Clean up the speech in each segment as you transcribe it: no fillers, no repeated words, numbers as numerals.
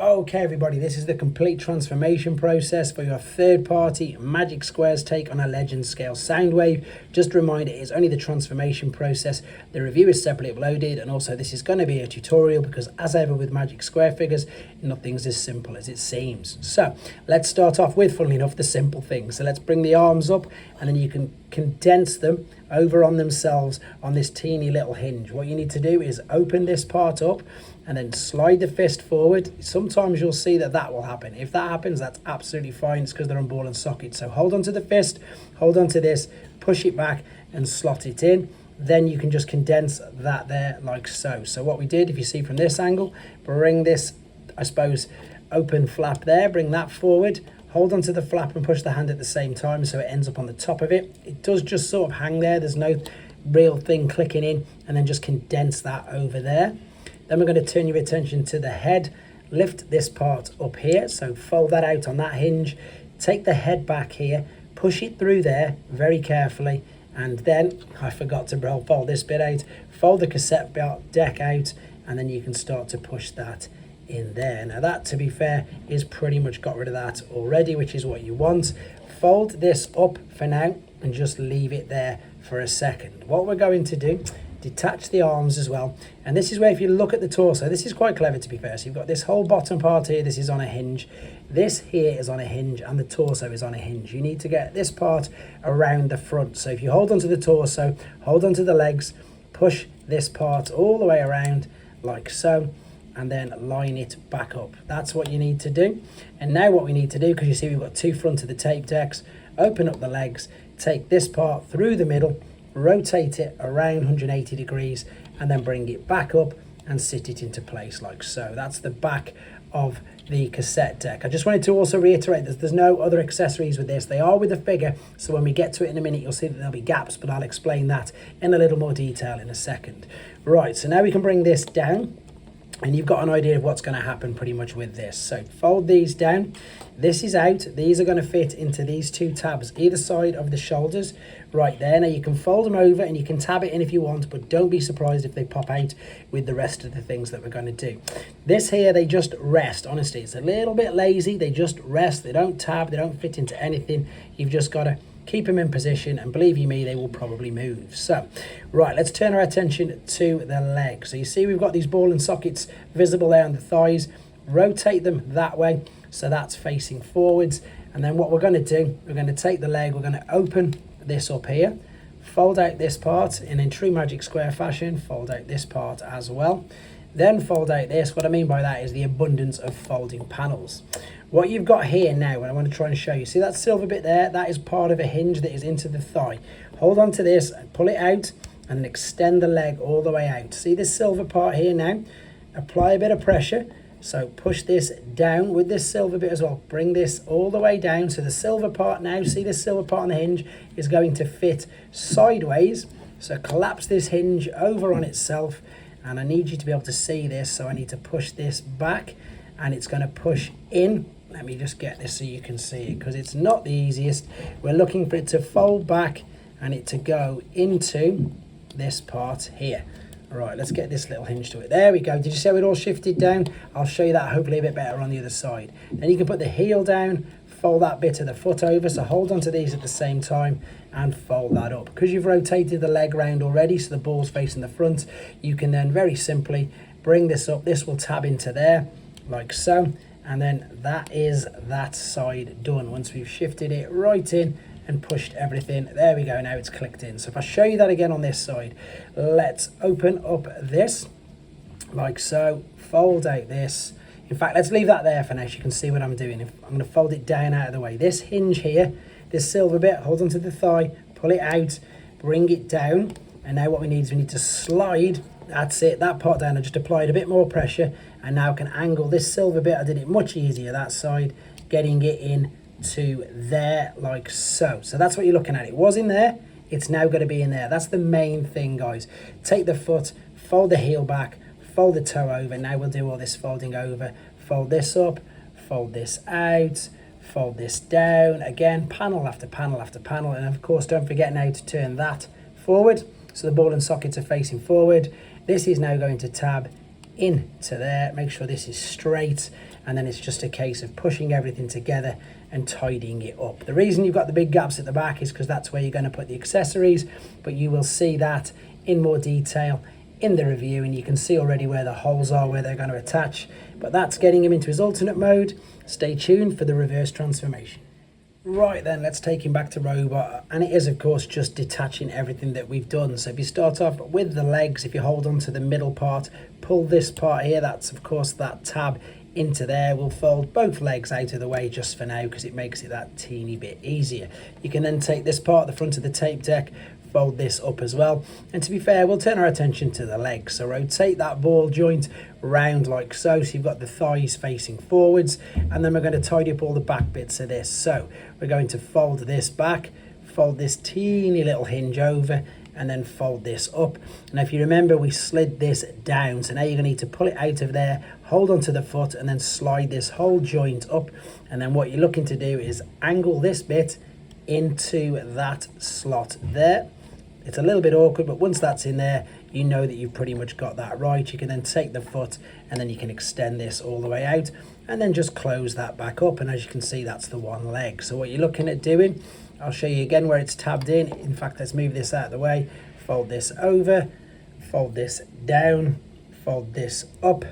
Okay everybody, this is the complete transformation process for your third party Magic Squares take on a Legend scale Soundwave. Just a reminder, it is only the transformation process. The review is separately uploaded, and also this is going to be a tutorial because, as ever with Magic Square figures, nothing's as simple as it seems. So let's start off with, funnily enough, the simple things. So let's bring the arms up and then you can condense them over on themselves on this teeny little hinge. What you need to do is open this part up and then slide the fist forward. Sometimes you'll see that will happen. If that happens, that's absolutely fine. It's because they're on ball and socket. So hold on to the fist, hold on to this, push it back and slot it in. Then you can just condense that there like so. So what we did, if you see from this angle, bring this, I suppose, open flap there, bring that forward, hold on to the flap and push the hand at the same time so it ends up on the top of it. It does just sort of hang there. There's no real thing clicking in, and then just condense that over there. Then we're going to turn your attention to the head, lift this part up here, so fold that out on that hinge, take the head back here, push it through there very carefully, and then, I forgot to fold this bit out, fold the cassette deck out, and then you can start to push that in there. Now that, to be fair, is pretty much got rid of that already, which is what you want. Fold this up for now and just leave it there for a second. What we're going to do, detach the arms as well, and this is where, if you look at the torso, this is quite clever to be fair. So you've got this whole bottom part here, this is on a hinge, this here is on a hinge, and the torso is on a hinge. You need to get this part around the front. So if you hold onto the torso, hold onto the legs, push this part all the way around like so, and then line it back up. That's what you need to do. And now what we need to do, because you see we've got two front of the tape decks, open up the legs, take this part through the middle, rotate it around 180 degrees, and then bring it back up and sit it into place like so. That's the back of the cassette deck. I just wanted to also reiterate that there's no other accessories with this. They are with the figure, so when we get to it in a minute, you'll see that there'll be gaps, but I'll explain that in a little more detail in a second. Right, so now we can bring this down, and you've got an idea of what's going to happen pretty much with this. So fold these down. This is out. These are going to fit into these two tabs either side of the shoulders right there. Now you can fold them over and you can tab it in if you want, but don't be surprised if they pop out with the rest of the things that we're going to do. This here, they just rest. Honestly, it's a little bit lazy. They just rest. They don't tab. They don't fit into anything. You've just got to keep them in position, and believe you me, they will probably move. So, right, let's turn our attention to the legs. So you see we've got these ball and sockets visible there on the thighs. Rotate them that way, so that's facing forwards. And then what we're going to do, we're going to take the leg, we're going to open this up here, fold out this part, and in true Magic Square fashion, fold out this part as well. Then fold out this. What I mean by that is the abundance of folding panels. What you've got here now, and I want to try and show you, see that silver bit there? That is part of a hinge that is into the thigh. Hold on to this, pull it out, and then extend the leg all the way out. See this silver part here now? Apply a bit of pressure. So push this down with this silver bit as well. Bring this all the way down. So the silver part now, see this silver part on the hinge is going to fit sideways. So collapse this hinge over on itself. And I need you to be able to see this. So I need to push this back, and it's going to push in. Let me just get this so you can see it, because it's not the easiest. We're looking for it to fold back and it to go into this part here. All right, let's get this little hinge to it. There we go. Did you see how it all shifted down? I'll show you that hopefully a bit better on the other side. Then you can put the heel down, fold that bit of the foot over. So hold on to these at the same time and fold that up. Because you've rotated the leg round already, so the ball's facing the front, you can then very simply bring this up. This will tab into there like so. And then that is that side done. Once we've shifted it right in and pushed everything, there we go, now it's clicked in. So if I show you that again on this side, let's open up this like so, fold out this. In fact, let's leave that there for now so you can see what I'm doing. I'm going to fold it down out of the way. This hinge here, this silver bit, hold onto the thigh, pull it out, bring it down, and now what we need is we need to slide, that's it, that part down. I just applied a bit more pressure, and now I can angle this silver bit. I did it much easier that side, getting it in to there like so. So that's what you're looking at. It was in there, it's now going to be in there. That's the main thing, guys. Take the foot, fold the heel back, fold the toe over. Now we'll do all this folding over. Fold this up, fold this out, fold this down. Again, panel after panel after panel. And of course, don't forget now to turn that forward, so the ball and sockets are facing forward. This is now going to tab into there. Make sure this is straight, and then it's just a case of pushing everything together and tidying it up. The reason you've got the big gaps at the back is because that's where you're going to put the accessories, but you will see that in more detail in the review, and you can see already where the holes are, where they're going to attach. But that's getting him into his alternate mode. Stay tuned for the reverse transformation. Right then, let's take him back to robot, and it is of course just detaching everything that we've done. So if you start off with the legs, if you hold on to the middle part, pull this part here, that's of course that tab into there. We'll fold both legs out of the way just for now because it makes it that teeny bit easier. You can then take this part, the front of the tape deck, fold this up as well, and to be fair, we'll turn our attention to the legs. So rotate that ball joint round like so, so you've got the thighs facing forwards, and then we're going to tidy up all the back bits of this. So we're going to fold this back, fold this teeny little hinge over, and then fold this up. And if you remember, we slid this down, so now you're going to need to pull it out of there, hold onto the foot, and then slide this whole joint up. And then what you're looking to do is angle this bit into that slot there. It's a little bit awkward, but once that's in there, you know that you've pretty much got that right. You can then take the foot and then you can extend this all the way out and then just close that back up. And as you can see, that's the one leg. So what you're looking at doing, I'll show you again where it's tabbed in. In fact, let's move this out of the way. Fold this over, fold this down, fold this up.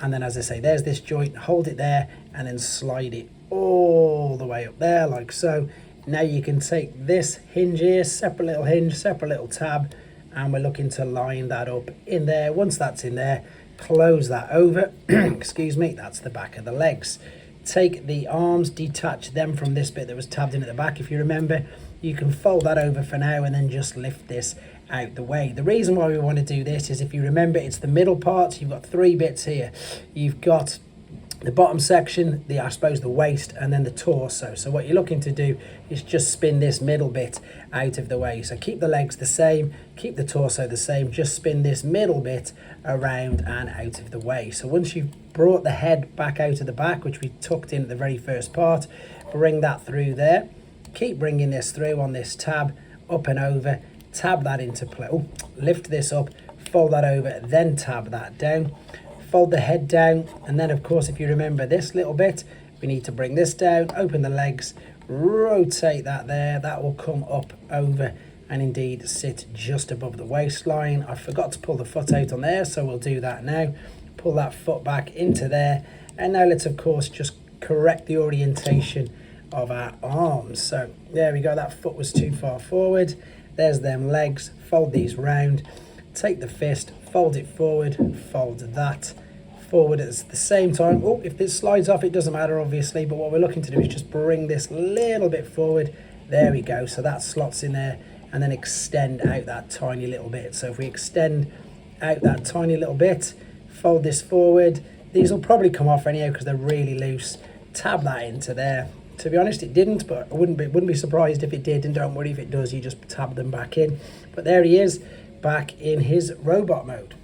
And then as I say, there's this joint, hold it there and then slide it all the way up there like so. Now you can take this hinge here, separate little hinge, separate little tab, and we're looking to line that up in there. Once that's in there, close that over. Excuse me, that's the back of the legs. Take the arms, detach them from this bit that was tabbed in at the back. If you remember, you can fold that over for now and then just lift this out the way. The reason why we want to do this is, if you remember, it's the middle part. You've got three bits here. You've got the bottom section, I suppose the waist, and then the torso. So what you're looking to do is just spin this middle bit out of the way. So keep the legs the same, keep the torso the same, just spin this middle bit around and out of the way. So once you've brought the head back out of the back, which we tucked in at the very first part, bring that through there. Keep bringing this through on this tab, up and over, tab that into place. Oh, lift this up, fold that over, then tab that down. Fold the head down, and then of course, if you remember this little bit, we need to bring this down, open the legs, rotate that there, that will come up over and indeed sit just above the waistline. I forgot to pull the foot out on there, so we'll do that now. Pull that foot back into there, and now let's of course just correct the orientation of our arms. So there we go, that foot was too far forward. There's them legs, fold these round, take the fist, fold it forward, fold that forward at the same time. Oh, if this slides off, it doesn't matter obviously, but what we're looking to do is just bring this little bit forward. There we go, so that slots in there, and then extend out that tiny little bit. So if we extend out that tiny little bit, fold this forward, these will probably come off anyhow because they're really loose. Tab that into there. To be honest, it didn't, but I wouldn't be surprised if it did, and don't worry if it does, you just tab them back in. But there he is, back in his robot mode.